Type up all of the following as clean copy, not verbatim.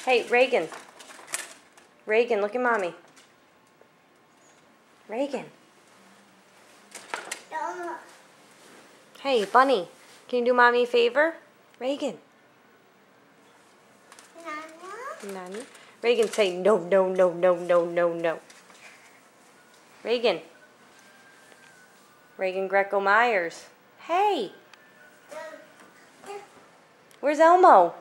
Hey, Reagan. Reagan, look at Mommy. Reagan. Hey, Bunny. Can you do Mommy a favor? Reagan. Nani? Reagan, say no, no, no, no, no, no, no. Reagan. Reagan Greco Myers. Hey. Where's Elmo?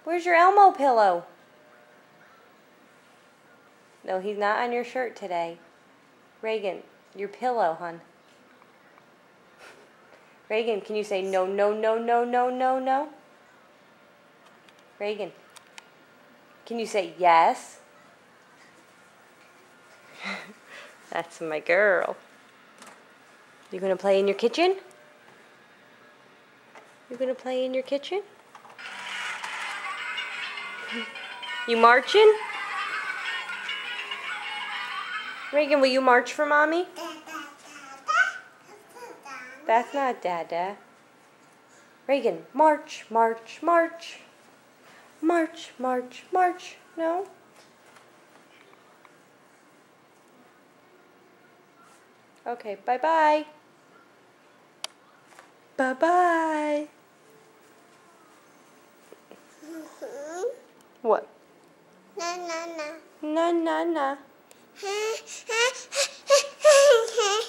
Where's your Elmo pillow? No, he's not on your shirt today. Reagan, your pillow, hon. Reagan, can you say no, no, no, no, no, no, no? Reagan, can you say yes? That's my girl. You gonna play in your kitchen? You gonna play in your kitchen? You marching? Reagan, will you march for Mommy? That's not Dada. Reagan, march, march, march. March, march, march. No? Okay, bye-bye. Bye-bye. What? Na na na. Na na na.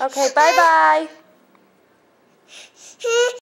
Okay, bye-bye.